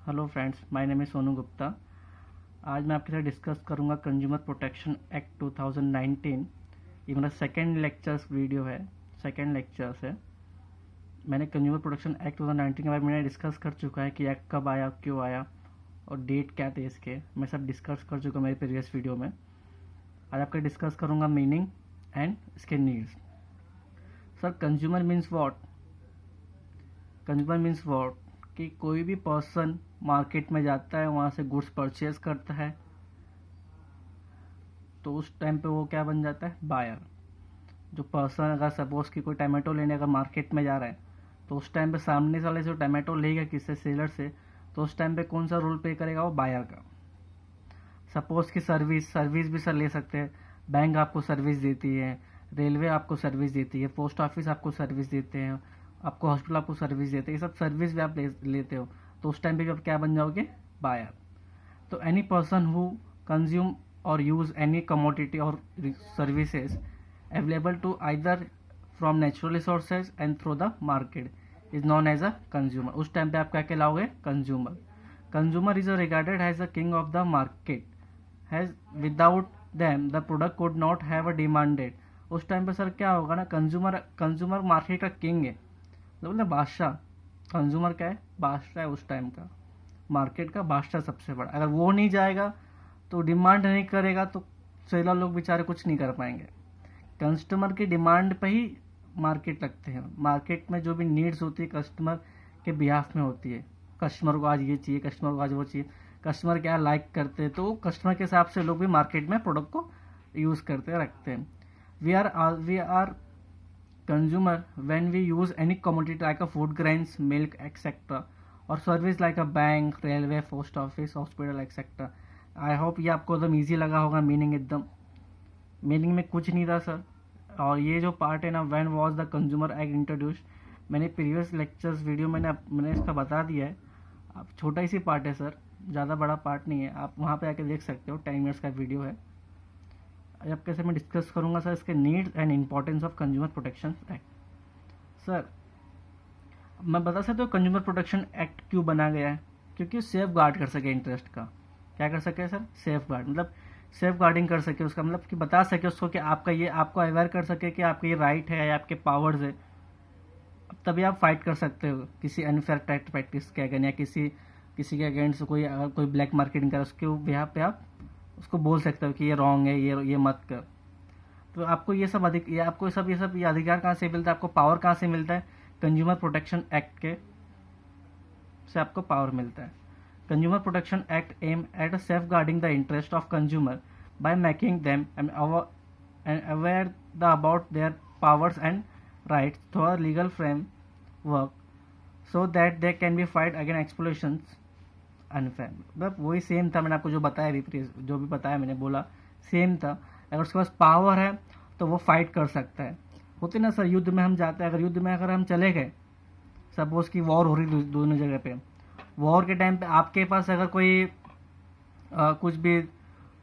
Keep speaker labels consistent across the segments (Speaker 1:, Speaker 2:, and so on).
Speaker 1: Hello friends, my name is Sonu Gupta. आज मैं आपके साथ डिस्कस करूंगा कंज्यूमर प्रोटेक्शन एक्ट 2019। ये मेरा सेकेंड लेक्चर्स वीडियो है, सेकेंड लेक्चर्स है। मैंने कंज्यूमर प्रोटेक्शन एक्ट 2019 के बारे में मैंने डिस्कस कर चुका है कि एक्ट कब आया, क्यों आया और डेट क्या थे इसके। मैं सब डिस्कस कर चुका हूँ मेरे प्रीवियस वीडियो में। आज आपका डिस्कस करूँगा मीनिंग एंड इसके needs. Sir, consumer means what? Consumer means what कि कोई भी पर्सन मार्केट में जाता है, वहाँ से गुड्स परचेज करता है, तो उस टाइम पे वो क्या बन जाता है? बायर। जो पर्सन अगर सपोज कि कोई टमाटो लेने अगर मार्केट में जा रहा है, तो उस टाइम पे सामने वाले से टमाटो लेगा किससे? सेलर से। तो उस टाइम पे कौन सा रोल प्ले करेगा? वो बायर का। सपोज कि सर्विस भी सर ले सकते हैं। बैंक आपको सर्विस देती है, रेलवे आपको सर्विस देती है, पोस्ट ऑफिस आपको सर्विस देते हैं, आपको हॉस्पिटल आपको सर्विस देते हैं। ये सब सर्विस भी आप लेते हो, तो उस टाइम पे आप क्या बन जाओगे? बायर। तो any person who consume or use any commodity or services available to either from natural resources and through the market is known as a consumer. उस टाइम पे आप क्या कहलाओगे? Consumer. Consumer is regarded as the king of the market, has without them the product could not have a demanded. उस time पे sir क्या होगा ना, कंज्यूमर मार्केट का किंग है, मतलब बादशाह। कंज्यूमर क्या है? बादशाह है उस टाइम का, मार्केट का बादशाह सबसे बड़ा। अगर वो नहीं जाएगा तो डिमांड नहीं करेगा, तो सेलर लोग बेचारे कुछ नहीं कर पाएंगे। कस्टमर की डिमांड पे ही मार्केट लगते हैं। मार्केट में जो भी नीड्स होती है कस्टमर के बिहाफ में होती है। कस्टमर को आज ये चाहिए, कस्टमर को आज वो चाहिए, कस्टमर क्या लाइक करते हैं, तो कस्टमर के हिसाब से लोग भी मार्केट में प्रोडक्ट को यूज करते रखते हैं। We are consumer when we use any commodity like a food grains, milk, etc. और service like a bank, railway, post office, hospital etcetera. I hope ये आपको एकदम ईजी लगा होगा। मीनिंग एकदम, मीनिंग में कुछ नहीं था सर। और ये जो पार्ट है ना, when was the consumer act introduce, मैंने प्रीवियस लेक्चर्स वीडियो मैंने इसका बता दिया है। आप छोटा ही सी पार्ट है सर, ज़्यादा बड़ा पार्ट नहीं है। आप वहाँ पे आके देख सकते हो, 10 मिनट्स का वीडियो है। अब कैसे मैं डिस्कस करूंगा सर इसके needs and importance of consumer protection act. Sir, मैं बता सकता हूँ कंज्यूमर प्रोटेक्शन एक्ट क्यों बना गया है? क्योंकि सेफ गार्ड कर सके इंटरेस्ट का। क्या कर सके सर? सेफ गार्ड, मतलब सेफ गार्डिंग कर सके उसका, मतलब कि बता सके उसको कि आपका ये, आपको अवेयर कर सके कि आपका ये राइट है या आपके पावर्स है। अब तभी आप फाइट कर सकते हो किसी अनफेयर टैक्स प्रैक्टिस के अगेंस्ट, या किसी के अगेंस्ट कोई अगर कोई ब्लैक मार्केटिंग करे उसके बिहाफ पे आप उसको बोल सकते हो कि ये रॉन्ग है, ये मत कर। तो आपको ये अधिकार कहाँ से मिलता है? आपको पावर कहाँ से मिलता है? कंज्यूमर प्रोटेक्शन एक्ट के से आपको पावर मिलता है। Consumer protection act aim at safeguarding the interest of consumer by making them aware the about their powers and rights through a legal framework so that they can be fight against exploitation unfair. मतलब वही same था, मैंने आपको जो बताया, जो भी बताया मैंने बोला सेम था। अगर उसके पास पावर है तो वो फाइट कर सकता है। होते ना सर, युद्ध में हम जाते हैं, अगर युद्ध में अगर हम चले गए, सपोज की वॉर हो रही दोनों जगह पे, वॉर के टाइम पे आपके पास अगर कोई कुछ भी,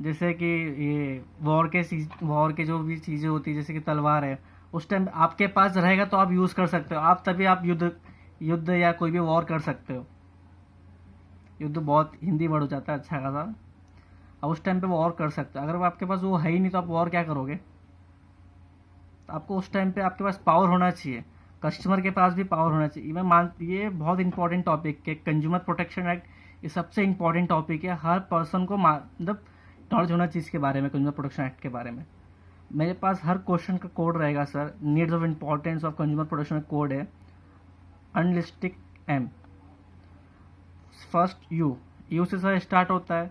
Speaker 1: जैसे कि ये वॉर के जो भी चीज़ें होती है जैसे कि तलवार है, उस टाइम आपके पास रहेगा तो आप यूज़ कर सकते हो। आप तभी आप युद्ध या कोई भी वॉर कर सकते हो। युद्ध बहुत हिंदी वर्ड हो जाता है अच्छा खासा। अब उस टाइम पे वो और कर सकता है। अगर वो आपके पास वो है ही नहीं तो आप और क्या करोगे? तो आपको उस टाइम पे आपके पास पावर होना चाहिए, कस्टमर के पास भी पावर होना चाहिए। ये बहुत इंपॉर्टेंट टॉपिक है। कंज्यूमर प्रोटेक्शन एक्ट ये सबसे इंपॉर्टेंट टॉपिक है। हर पर्सन को मतलब नॉलेज होना चाहिए इसके बारे में, कंज्यूमर प्रोटेक्शन एक्ट के बारे में। मेरे पास हर क्वेश्चन का कोड रहेगा sir. Needs of importance of consumer protection code है अनलिस्टिक एम। फर्स्ट यू से सर स्टार्ट होता है।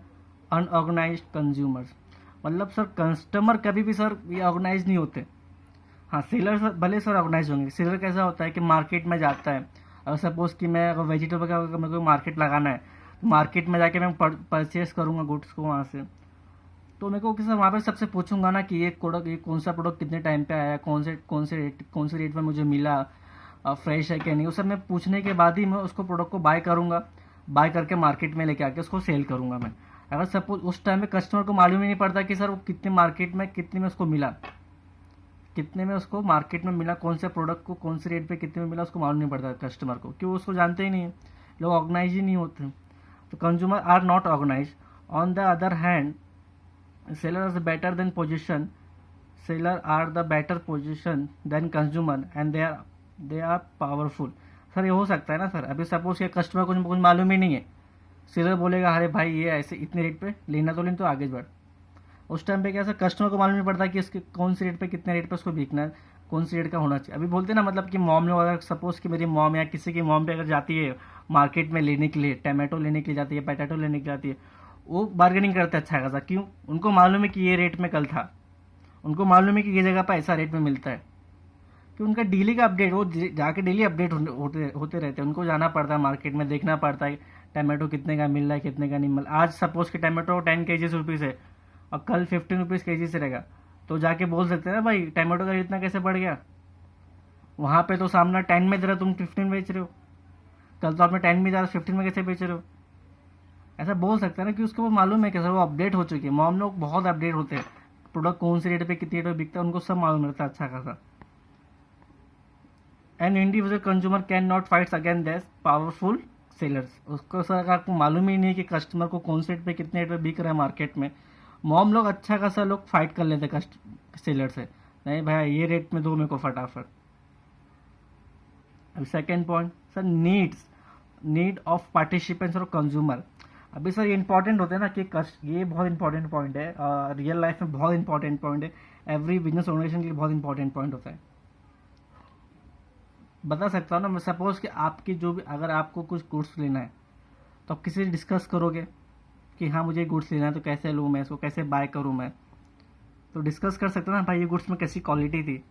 Speaker 1: अनऑर्गेनाइज्ड कंज्यूमर्स, मतलब सर कस्टमर कभी भी सर ये ऑर्गेनाइज नहीं होते। हाँ, सेलर सर भले सर ऑर्गेनाइज होंगे। सेलर कैसा होता है कि मार्केट में जाता है। अगर सपोज कि मैं अगर वेजिटेबल का अगर मेरे को मार्केट लगाना है, तो मार्केट में जाके मैं परचेज करूँगा गुड्स को वहाँ से। तो मेरे को सर वहाँ पे सबसे पूछूंगा ना कि ये कौन सा प्रोडक्ट कितने टाइम पे आया, कौन से रेट में मुझे मिला, फ्रेश है क्या नहीं। वो सब मैं पूछने के बाद ही मैं उसको प्रोडक्ट को बाय करूँगा। बाय करके मार्केट में लेके आके उसको सेल करूँगा मैं। अगर सपोज उस टाइम में कस्टमर को मालूम ही नहीं पड़ता कि सर वो कितने मार्केट में कितने में उसको मिला, कितने में उसको मार्केट में मिला, कौन से प्रोडक्ट को कौन से रेट पे कितने में मिला, उसको मालूम नहीं पड़ता कस्टमर को, क्यों? उसको जानते ही नहीं है, लोग ऑर्गेनाइज ही नहीं होते। तो consumer are not organise. On the other hand seller is better than position, seller are the better position than consumer and they are powerful. Sir ये हो सकता है ना सर. अभी सपोज ये कस्टमर को कुछ मालूम ही नहीं है, सेलर बोलेगा अरे भाई ये ऐसे इतने रेट पे लेना तो लेना, तो आगे बढ़. उस टाइम पे क्या सर कस्टमर को मालूम नहीं पड़ता कि इसके कौन सी रेट पे कितने रेट पे उसको बिकना है, कौन सी रेट का होना चाहिए. अभी बोलते हैं ना मतलब कि मॉम ने अगर सपोज कि मेरी मॉम या किसी की मॉम पे अगर जाती है मार्केट में लेने के लिए, टमाटो लेने के लिए जाती है, पोटैटो लेने के लिए जाती है, वो बार्गेनिंग करते हैं अच्छा खासा. क्यों? उनको मालूम है कि ये रेट में कल था, उनको मालूम है कि ये जगह पर ऐसा रेट में मिलता है. कि उनका डेली का अपडेट, वो जाके डेली अपडेट होते रहते हैं. उनको जाना पड़ता है मार्केट में, देखना पड़ता है टमाटो कितने का मिल रहा है, कितने का नहीं मिल रहा. आज सपोज कि टमाटो 10 केजी रुपीज़ है और कल 15 रुपीज़ केजी से रहेगा, तो जाके बोल सकते हैं ना भाई टमाटो का इतना कैसे बढ़ गया. वहाँ पे तो सामना 10 में दे रहा, तुम 15 बेच रहे हो. कल तो आपने 10 में जा रहा, 15 में कैसे बेच रहे हो. ऐसा बोल सकते हैं ना कि उसको वो मालूम है कि सर वो अपडेट हो चुकी है. मॉम लोग बहुत अपडेट होते हैं, प्रोडक्ट कौन से रेट पे कितने रेट पे बिकता है उनको सब मालूम रहता है अच्छा खासा. And individual consumer can not fights against that powerful sellers. उसको सर आपको मालूम ही नहीं कि कस्टमर को कौन से रेट पे कितने रेट पे बिक रहा है मार्केट में. मॉम लोग अच्छा खासा लोग फाइट कर लेते हैं सेलर से, नहीं भाई ये रेट में दो मेरे को फटाफट. अब second point sir need of participants और कंज्यूमर. अभी सर ये इंपॉर्टेंट होता है ना कि ये बहुत इंपॉर्टेंट पॉइंट है, रियल लाइफ में बहुत इंपॉर्टेंट पॉइंट है, एवरी बिजनेस ऑर्गेनाइजेशन के लिए बहुत इंपॉर्टेंट पॉइंट होता है. बता सकता हूँ ना मैं, सपोज कि आपकी जो भी अगर आपको कुछ गुड्स लेना है तो आप किसी से डिस्कस करोगे कि हाँ मुझे गुड्स लेना है, तो कैसे लूँ मैं इसको, कैसे बाय करूँ मैं. तो डिस्कस कर सकते हो ना भाई ये गुड्स में कैसी क्वालिटी थी.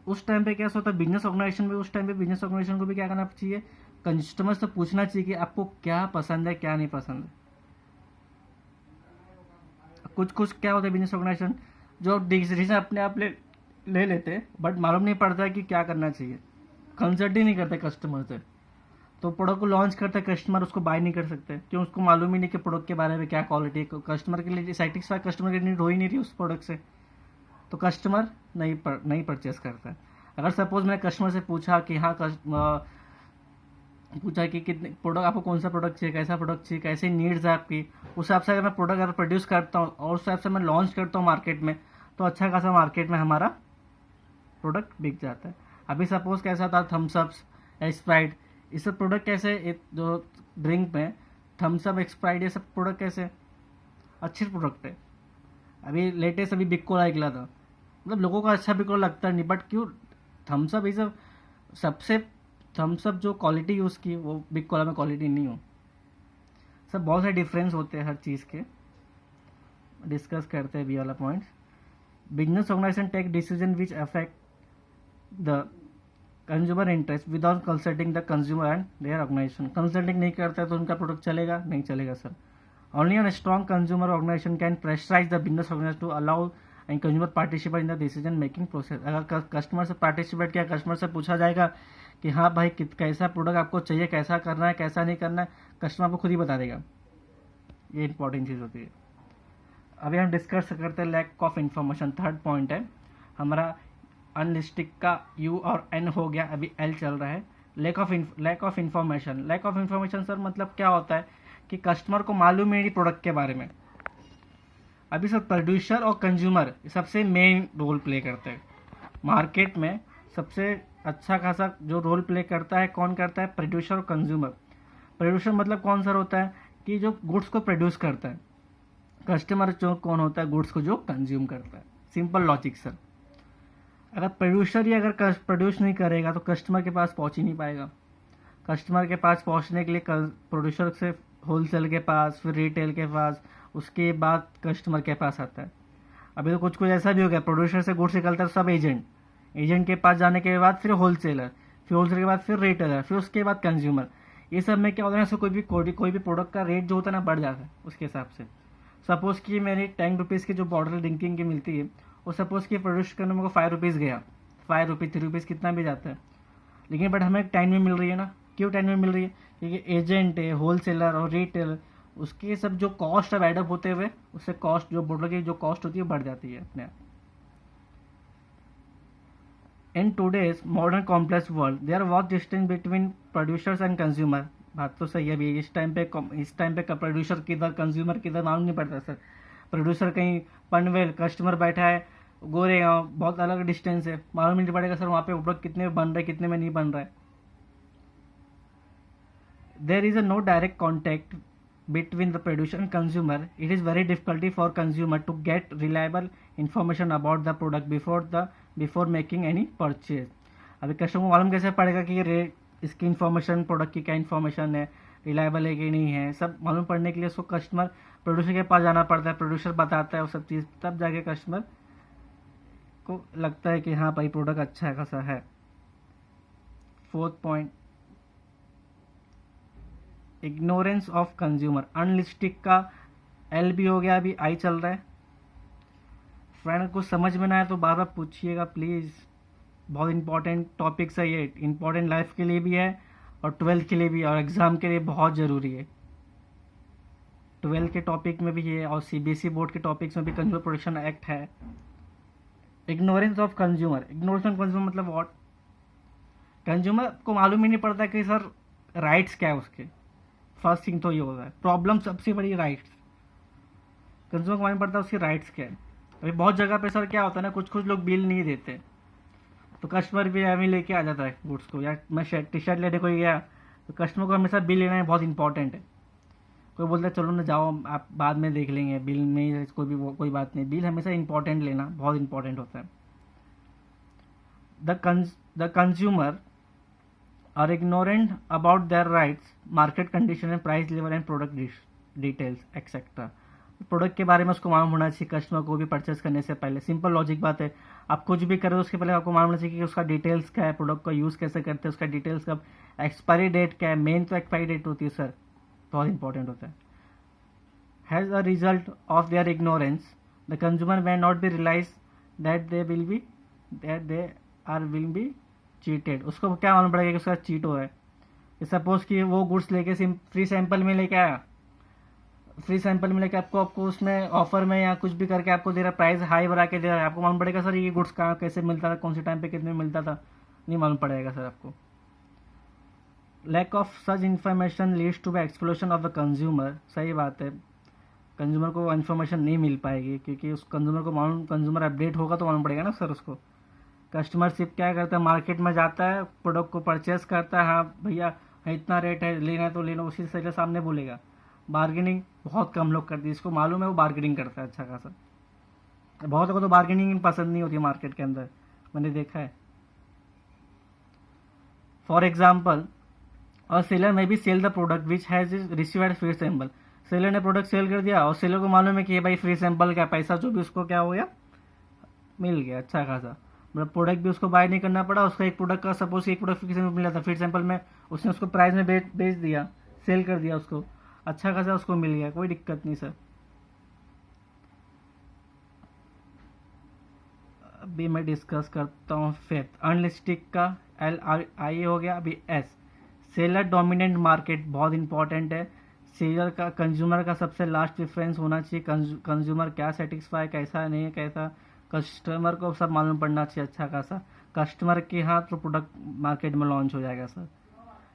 Speaker 1: उस टाइम पे क्या होता है बिजनेस ऑर्गेनाइजेशन में, उस टाइम पे बिजनेस ऑर्गेनाइजेशन को भी क्या करना चाहिए, कस्टमर से पूछना चाहिए कि आपको क्या पसंद है क्या नहीं पसंद है. कुछ क्या होता है बिजनेस ऑर्गेनाइजेशन जो डिसीजन अपने आप ले लेते हैं, बट मालूम नहीं पड़ता है कि क्या करना चाहिए, कंसल्ट ही नहीं करते कस्टमर से. तो प्रोडक्ट को लॉन्च करते हैं, कस्टमर उसको बाय नहीं कर सकते क्यों, उसको मालूम ही नहीं कि प्रोडक्ट के बारे में क्या क्वालिटी है. कस्टमर के लिए सेटिस्फाई कस्टमर की नीड हो ही नहीं रही उस प्रोडक्ट से, तो कस्टमर नहीं परचेस करता है. अगर सपोज मैंने कस्टमर से पूछा कि हाँ पूछा कि कितने प्रोडक्ट आपको कौन सा प्रोडक्ट चाहिए, कैसा प्रोडक्ट चाहिए, कैसी नीड्स है आपकी, उस हिसाब से अगर मैं प्रोडक्ट अगर प्रोड्यूस करता हूँ और उस हिसाब से मैं लॉन्च करता हूँ मार्केट में, तो अच्छा खासा मार्केट में हमारा प्रोडक्ट बिक जाता है. अभी सपोज कैसा था थम्सअप्स, स्प्राइट, ये सब प्रोडक्ट कैसे जो ड्रिंक में थम्सअप, स्प्राइट, ये सब प्रोडक्ट कैसे अच्छे प्रोडक्ट है. अभी लेटेस्ट अभी बिग कोला निकला था, मतलब लोगों को अच्छा बिग कोला लगता नहीं, बट क्यों थम्सअप ये सब सबसे थम्सअप जो क्वालिटी यूज़ की वो बिग कोला में क्वालिटी नहीं हो. सब बहुत सारे डिफरेंस होते हैं हर चीज़ के. डिस्कस करते हैं अभी वाला point. Business organisation take decision which affect the consumer interest without consulting the consumer and their organisation. Consulting नहीं करता है तो उनका प्रोडक्ट चलेगा नहीं चलेगा sir. Only on strong consumer organisation can pressurise the business organisation to allow and consumer participate in the decision making process. अगर customer से पार्टिसिपेट किया, कस्टमर से पूछा जाएगा कि हाँ भाई कैसा प्रोडक्ट आपको चाहिए, कैसा करना है कैसा नहीं करना है, कस्टमर आपको खुद ही बता देगा. ये इंपॉर्टेंट चीज़ होती है. अभी हम डिस्कस करते हैं lack of information. Third point है हमारा अनलिस्टिक का यू और एन हो गया, अभी एल चल रहा है. Lack of information. Lack of information sir मतलब क्या होता है कि कस्टमर को मालूम है नहीं प्रोडक्ट के बारे में. अभी सर प्रोड्यूसर और कंज्यूमर सबसे मेन रोल प्ले करते हैं मार्केट में. सबसे अच्छा खासा जो रोल प्ले करता है कौन करता है, प्रोड्यूसर और कंज्यूमर. प्रोड्यूसर मतलब कौन सा होता है कि जो गुड्स को प्रोड्यूस करता है. कस्टमर जो कौन होता है, गुड्स को जो कंज्यूम करता है. Simple logic sir. अगर प्रोड्यूसर ही अगर प्रोड्यूस नहीं करेगा तो कस्टमर के पास पहुंच ही नहीं पाएगा. कस्टमर के पास पहुंचने के लिए प्रोड्यूसर से होलसेल के पास, फिर रिटेल के पास, उसके बाद कस्टमर के पास आता है. अभी तो कुछ ऐसा भी हो गया, प्रोड्यूसर से गुड्स निकलता है सब एजेंट के पास जाने के बाद फिर होलसेलर, फिर होलसेलर के बाद फिर रिटेलर, फिर उसके बाद कंज्यूमर. ये सब में क्या होता है ना, कोई भी प्रोडक्ट का रेट जो होता है ना बढ़ जाता है उसके हिसाब से. सपोज कि मेरी 10 रुपीज़ की जो बॉटल ड्रिंकिंग की मिलती है वो सपोज कि प्रोड्यूस करने में 5 रुपीज़ गया, 5 रुपीज़ 3 रुपीज़ कितना भी जाता है, लेकिन बट हमें 10 में मिल रही है ना. क्यों 10 में मिल रही है, क्योंकि एजेंट है, होलसेलर और रिटेलर, उसके सब जो कॉस्ट अब एडअप होते हुए उससे कॉस्ट जो बॉटल की जो कॉस्ट होती है बढ़ जाती है अपने आप. In today's modern complex world, there was distinction between producers and consumer. बात तो सही है। अभी इस टाइम पे प्रोड्यूसर किधर कंज्यूमर किधर मालूम नहीं पड़ता सर। प्रोड्यूसर कहीं पनवेल, कस्टमर बैठा है गोरेगांव, बहुत अलग डिस्टेंस है, मालूम नहीं पड़ेगा सर वहाँ पे प्रोडक्ट कितने में बन रहा है कितने में नहीं बन रहा है। There is a no direct contact between the producer and consumer. It is very difficult for consumer to get reliable information about the product before making any purchase. अभी कस्टमर को मालूम कैसे पड़ेगा कि ये रेट, इसकी इन्फॉर्मेशन, प्रोडक्ट की क्या इन्फॉर्मेशन है, रिलायबल है कि नहीं है, सब मालूम पड़ने के लिए उसको कस्टमर प्रोड्यूसर के पास जाना पड़ता है, प्रोड्यूसर बताता है वो सब चीज़, तब जाके कस्टमर को लगता है कि हाँ भाई प्रोडक्ट अच्छा है खासा है। Fourth point, ignorance of consumer. अनलिस्टिक का एल भी हो गया, अभी आई चल रहा है। फ्रेंड को समझ में ना आए तो बार बार पूछिएगा प्लीज़, बहुत इंपॉर्टेंट टॉपिक्स है ये, इंपॉर्टेंट लाइफ के लिए भी है और 12th के लिए भी, और एग्ज़ाम के लिए बहुत ज़रूरी है। 12th के टॉपिक में भी है और सीबीएसई बोर्ड के टॉपिक्स में भी कंज्यूमर प्रोटेक्शन एक्ट है। Ignorance of consumer. Ignorance of consumer मतलब व्हाट? कंज्यूमर को मालूम ही नहीं पड़ता कि सर राइट्स क्या है उसके। फर्स्ट थिंग तो ये होता है, प्रॉब्लम सबसे बड़ी राइट्स। कंज्यूमर को मालूम पड़ता है उसकी राइट्स क्या है। अभी बहुत जगह पे सर क्या होता है ना, कुछ कुछ लोग बिल नहीं देते तो कस्टमर भी हमें लेके आ जाता है गुड्स को। या मैं टी शर्ट लेने कोई गया तो कस्टमर को हमेशा बिल लेना है, बहुत इंपॉर्टेंट है। कोई बोलता है चलो ना जाओ आप बाद में देख लेंगे, बिल में कोई बात नहीं, बिल हमेशा इंपॉर्टेंट लेना बहुत इंपॉर्टेंट होता है। The consumer are ignorant about their rights, market condition and price level and product details etc. Product के बारे में उसको मालूम होना चाहिए कस्टमर को भी परचेस करने से पहले। सिंपल लॉजिक बात है, आप कुछ भी करें उसके पहले आपको मालूम होना चाहिए कि उसका डिटेल्स क्या है, प्रोडक्ट का यूज़ कैसे करते हैं, उसका डिटेल्स का एक्सपायरी डेट क्या है। मेन तो एक्सपायरी डेट होती है सर, बहुत इंपॉर्टेंट होता है। Has a result of their ignorance the consumer may not be realize that they will be cheated. उसको क्या मालूम पड़ेगा कि उसका चीट हो है। सपोज कि वो गुड्स लेके फ्री सैंपल में लेके आया, फ्री सैंपल में लेके आपको उसमें ऑफर में या कुछ भी करके आपको दे रहा, प्राइस हाई बढ़ा के दे रहा है, आपको मालूम पड़ेगा सर ये गुड्स कहाँ कैसे मिलता था, कौन से टाइम पे कितने में मिलता था? नहीं मालूम पड़ेगा सर आपको। Lack of such information leads to the exploitation of the consumer. सही बात है, कंज्यूमर को इन्फॉर्मेशन नहीं मिल पाएगी क्योंकि उस कंज्यूमर को मालूम, कंज्यूमर अपडेट होगा तो मालूम पड़ेगा ना सर उसको। कस्टमर सिर्फ क्या करता है, मार्केट में जाता है, प्रोडक्ट को परचेस करता है, हाँ भैया इतना रेट है, लेना है तो ले लो, उसी से सामने बोलेगा। बार्गेनिंग बहुत कम लोग करते हैं, इसको मालूम है वो बार्गेनिंग करता है अच्छा खासा। बहुत लोगों को तो बार्गेनिंग पसंद नहीं होती मार्केट के अंदर, मैंने देखा है। फॉर एग्जाम्पल और सेलर में भी sell the product which has receive at free sample. Seller ने प्रोडक्ट सेल कर दिया और सेलर को मालूम है कि ये भाई फ्री सैंपल का पैसा जो भी उसको क्या हो गया, मिल गया अच्छा खासा। मतलब प्रोडक्ट भी उसको बाय नहीं करना पड़ा, उसका एक प्रोडक्ट का सपोज एक प्रोडक्ट फ्री सैंपल मिला था, फ्री सैंपल में उसने उसको प्राइस में बेच दिया, सेल कर दिया उसको, अच्छा खासा उसको मिल गया, कोई दिक्कत नहीं सर। अभी मैं डिस्कस करता हूँ फिफ्थ, अनलिस्टिक का LI हो गया। अभी S, सेलर डोमिनेंट मार्केट, बहुत इंपॉर्टेंट है। सेलर का कंज्यूमर का सबसे लास्ट प्रेफरेंस होना चाहिए, कंज्यूमर क्या सेटिस्फाई, कैसा नहीं है, कैसा कस्टमर को सब मालूम पड़ना चाहिए अच्छा खासा। कस्टमर के हाथ तो प्रोडक्ट मार्केट में लॉन्च हो जाएगा sir.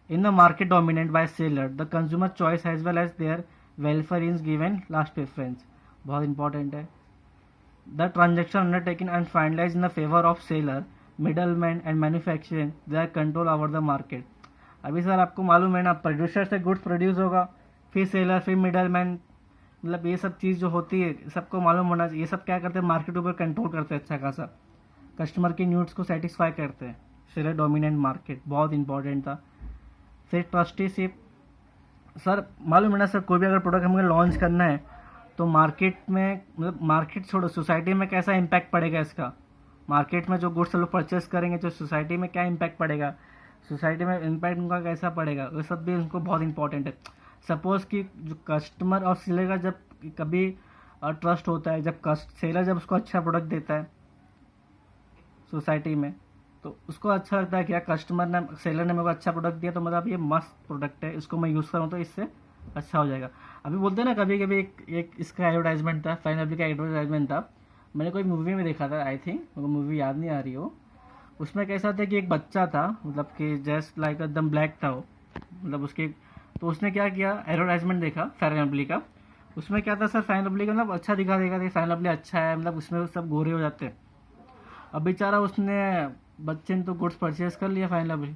Speaker 1: In the market dominate by seller the consumer choice as well as their welfare is given last preference, बहुत इंपॉर्टेंट है। The transaction undertaken and finalise in the favour of seller, middleman and manufacturing their control over the market. अभी sir आपको मालूम है ना, producer से goods produce होगा, फिर सेलर, फिर मिडलमैन, मतलब ये सब चीज़ जो होती है सबको मालूम होना चाहिए। ये सब क्या करते हैं, मार्केट ऊपर कंट्रोल करते हैं अच्छा खासा, कस्टमर की नीड्स को सेटिस्फाई करते हैं। सेलर डोमिनेंट मार्केट बहुत इंपॉर्टेंट था। फिर ट्रस्टीशिप, सर मालूम है ना सर, कोई भी अगर प्रोडक्ट हमें लॉन्च करना है तो मार्केट में, मतलब मार्केट छोड़ो, सोसाइटी में कैसा इम्पैक्ट पड़ेगा इसका। मार्केट में जो गुड्स लोग परचेस करेंगे तो सोसाइटी में क्या इम्पैक्ट पड़ेगा, सोसाइटी में इम्पैक्ट उनका कैसा पड़ेगा, वो सब भी उनको बहुत इंपॉर्टेंट है। सपोज कि जो कस्टमर और सेलर का जब कभी ट्रस्ट होता है, जब सेलर जब उसको अच्छा प्रोडक्ट देता है सोसाइटी में तो उसको अच्छा लगता है कि यार कस्टमर ने, सेलर ने मेरे को अच्छा प्रोडक्ट दिया तो मतलब ये मस्त प्रोडक्ट है, इसको मैं यूज़ करूँ तो इससे अच्छा हो जाएगा। अभी बोलते हैं ना, कभी कभी एक इसका एडवर्टाइजमेंट था, फाइन लवली का एडवर्टाइजमेंट था, मैंने कोई मूवी में देखा था, आई थिंक मेरे को मूवी याद नहीं आ रही हो। उसमें कैसा था कि एक बच्चा था, मतलब कि जस्ट लाइक एकदम ब्लैक था वो, मतलब उसके तो उसने क्या किया, एडवर्टाइजमेंट देखा फेयर एंड लवली का। उसमें क्या था सर, फेयर एंड लवली का मतलब अच्छा दिखा देगा, फेयर एंड लवली अच्छा है, मतलब उसमें सब गोरे हो जाते हैं। अब बेचारा उसने, बच्चे ने तो गुड्स परचेज कर लिया फेयर एंड लवली,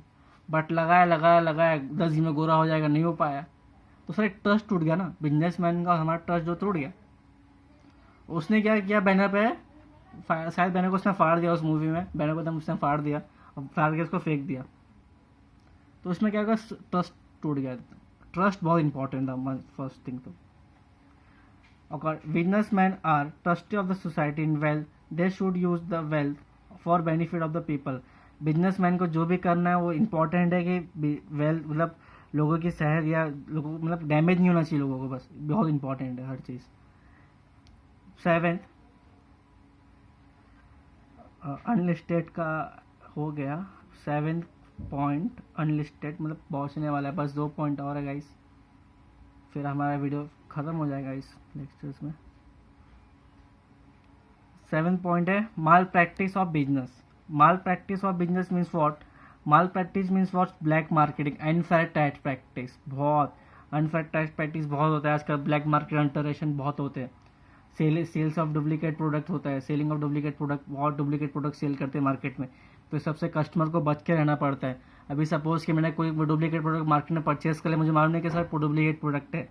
Speaker 1: बट लगाया लगाया लगाया 10 दिन में गोरा हो जाएगा, नहीं हो पाया। तो सर एक ट्रस्ट टूट गया ना, बिजनेसमैन का हमारा ट्रस्ट जो टूट गया। उसने क्या किया, बैनर पे, शायद बैनर को उसने फाड़ दिया, उस मूवी में बैनर को एकदम उसने फाड़ दिया और फाड़ के उसको फेंक दिया। तो उसमें क्या होगा, ट्रस्ट टूट गया। ट्रस्ट बहुत इंपॉर्टेंट था फर्स्ट थिंग तो। और businessman are trustee of the society in wealth, they should use the wealth for benefit of the people. Businessman को जो भी करना है वो इम्पोर्टेंट है कि वेल्थ मतलब लोगों की सेहत या लोगों मतलब डैमेज नहीं होना चाहिए लोगों को, बस बहुत इंपॉर्टेंट है हर चीज़। 7th अनलिस्टेड का हो गया। 7th पॉइंट अनलिस्टेड मतलब पहुंचने वाला है, बस 2 पॉइंट और है गाइस, फिर हमारा वीडियो ख़त्म हो जाएगा इस लेक्चर्स में। 7th पॉइंट है malpractice of business. Malpractice of business means what, malpractice means what, black marketing, unfair tax practice. बहुत अनफेयर टैक्स प्रैक्टिस बहुत होता है आजकल, ब्लैक मार्केट अल्टरेशन बहुत होते हैं, सेल्स ऑफ डुप्लीकेट प्रोडक्ट होता है, सेलिंग ऑफ डुप्लीकेट प्रोडक्ट, बहुत डुप्लीकेट प्रोडक्ट सेल करते हैं मार्केट में। तो सबसे कस्टमर को बच के रहना पड़ता है। अभी सपोज कि मैंने कोई डुप्लीकेट प्रोडक्ट मार्केट में परचेस कर लिया, मुझे मालूम नहीं कि सर डुप्लीकेट प्रोडक्ट है,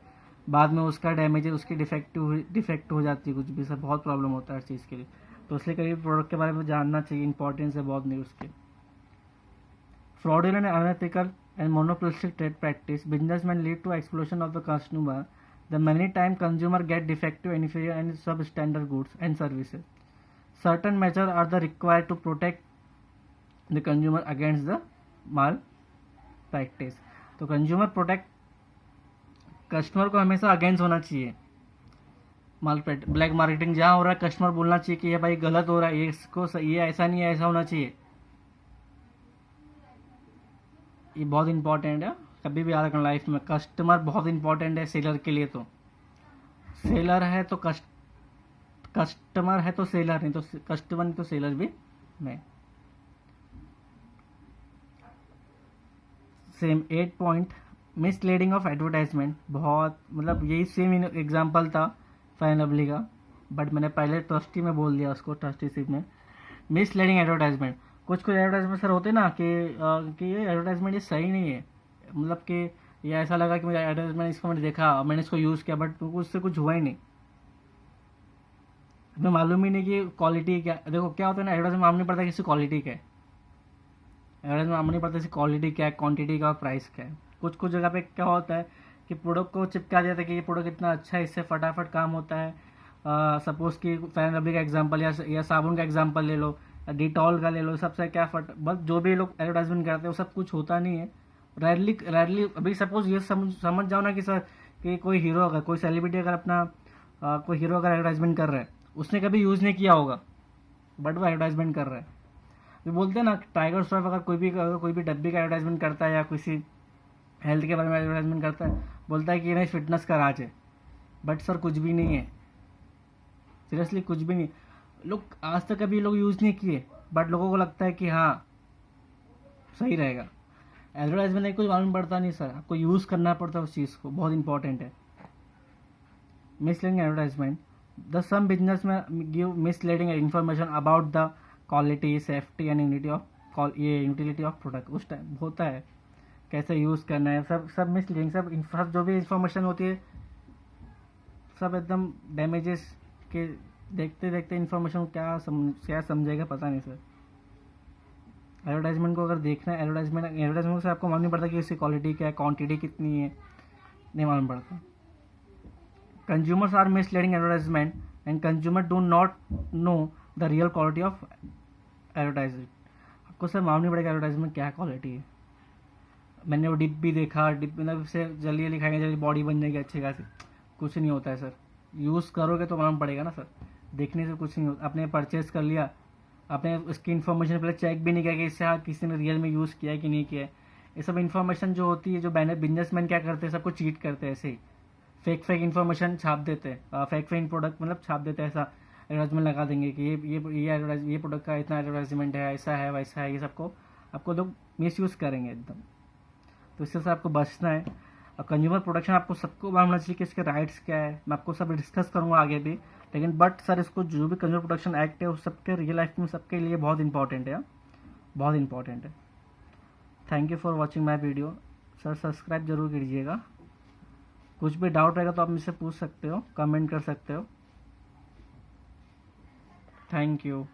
Speaker 1: बाद में उसका डैमेज है, उसकी डिफेक्ट हो जाती है कुछ भी, सर बहुत प्रॉब्लम होता है हर चीज़ के लिए। तो इसलिए कभी प्रोडक्ट के बारे में जानना चाहिए, इंपॉर्टेंस है बहुत न्यूज़ के। Fraudulent and unethical and monopolistic trade practice, businessmen lead to explosion of the consumer. The many time consumer get defective, inferior and substandard goods and services. Certain measures are the required to protect the consumer against the malpractice. तो consumer protect, customer को हमेशा against होना चाहिए। Black marketing जहाँ हो रहा है customer बोलना चाहिए कि ये भाई गलत हो रहा है, ये इसको ये ऐसा नहीं है, ऐसा होना चाहिए। ये बहुत इंपॉर्टेंट है, कभी भी याद रखना लाइफ में, कस्टमर बहुत इंपॉर्टेंट है सेलर के लिए। तो सेलर है तो कस्टमर है तो सेलर नहीं, तो कस्टमर नहीं तो सेलर भी नहीं। Same 8 point misleading of advertisement. बहुत मतलब यही सेम एग्जांपल था फेयर एंड लवली का, बट मैंने पहले ट्रस्टी में बोल दिया उसको, ट्रस्टीशिप में। मिसलीडिंग एडवर्टाइजमेंट, कुछ एडवर्टाइजमेंट सर होते ना कि ये एडवर्टाइजमेंट ये सही नहीं है, मतलब कि ये ऐसा लगा कि मुझे एडवर्टाइजमेंट इसको मैंने देखा, मैंने इसको यूज़ किया, बट उससे कुछ हुआ ही नहीं, हमें मालूम ही नहीं कि क्वालिटी क्या। देखो क्या होता है ना, एडवर्टाइजमेंट मालूम नहीं पड़ता किसी क्वालिटी क्या है, एडवर्टाइजमेंट मालूम नहीं पड़ता किसी क्वालिटी क्या है, क्वान्टिटी का और प्राइस क्या है। कुछ जगह पे क्या होता है कि प्रोडक्ट को चिपका देता है कि ये प्रोडक्ट इतना अच्छा है, इससे फटाफट काम होता है। सपोज कि फेयर एंड लवली का एग्जांपल या साबुन का एग्जांपल ले लो, डिटॉल का ले लो, सबसे क्या बस जो भी लोग एडवर्टाइजमेंट करते हैं वो सब कुछ होता नहीं है। रैरली अभी सपोज ये समझ जाओ ना कि सर कि कोई हीरो अगर कोई सेलिब्रिटी अगर अपना कोई हीरो अगर एडवर्टाइजमेंट कर रहा है, उसने कभी यूज़ नहीं किया होगा बट वो एडवर्टाइजमेंट कर रहा है। तो बोलते हैं ना टाइगर श्रॉफ अगर कोई भी डब्बी का एडवर्टाइजमेंट करता है या किसी हेल्थ के बारे में एडवर्टाइजमेंट करता है, बोलता है कि नहीं फिटनेस का राज है, बट सर कुछ भी नहीं है, सीरियसली कुछ भी नहीं। लोग आज तक कभी लोग यूज़ नहीं किए, बट लोगों को लगता है कि हाँ सही रहेगा। एडवर्टाइजमेंट नहीं कुछ मालूम पड़ता नहीं सर, आपको यूज़ करना पड़ता है उस चीज़ को, बहुत इंपॉर्टेंट है। Misleading advertisement, the some businessmen give misleading information about the quality, safety and utility of product. उस टाइम होता है कैसे यूज़ करना है, सब मिसलीडिंग, सब जो भी इंफॉर्मेशन होती है सब एकदम डैमेजेस के। देखते देखते इन्फॉर्मेशन क्या समझेगा पता नहीं सर। एडवर्टाइजमेंट को अगर देखना है, एडवर्टाइजमेंट से आपको मालूम नहीं पड़ता कि इसकी क्वालिटी क्या है, क्वांटिटी कितनी है, नहीं मालूम पड़ता। Consumers are misleading advertisement and consumer do not know the real quality of advertisement. आपको सर मालूम नहीं पड़ेगा एडवर्टाइजमेंट क्या क्वालिटी है। मैंने वो डिप भी देखा, डिप मतलब से जल्दी लिखाएंगे जल्दी बॉडी बन जाएगी अच्छी खासी, कुछ नहीं होता है सर। यूज़ करोगे तो मालूम पड़ेगा ना सर, देखने से कुछ नहीं होता। आपने परचेस कर लिया, आपने उसकी इन्फॉर्मेशन पहले चेक भी नहीं किया कि इससे किसी ने रियल में यूज़ किया है कि नहीं किया है। ये सब इन्फॉर्मेशन जो होती है, जो बिजनेसमैन क्या करते हैं, सबको चीट करते हैं ऐसे ही, फेक इन्फॉर्मेशन छाप देते हैं, फेक प्रोडक्ट मतलब छाप देते हैं, ऐसा एडवर्टाइजमेंट लगा देंगे कि ये प्रोडक्ट का इतना एडवर्टाइजमेंट है, ऐसा है वैसा है, ये सबको आपको लोग मिस यूज़ करेंगे एकदम। तो इससे आपको बचना है। और कंज्यूमर प्रोटेक्शन आपको सबको मालूम चाहिए कि इसके राइट्स क्या है, मैं आपको सब डिस्कस करूँगा आगे भी। लेकिन बट सर इसको जो भी कंज्यूमर प्रोटेक्शन एक्ट है उस सबके रियल लाइफ में सबके लिए बहुत इंपॉर्टेंट है, बहुत इंपॉर्टेंट है। Thank you for watching my video. Sir subscribe जरूर कीजिएगा। कुछ भी डाउट रहेगा तो आप मुझसे पूछ सकते हो, कमेंट कर सकते हो। Thank you.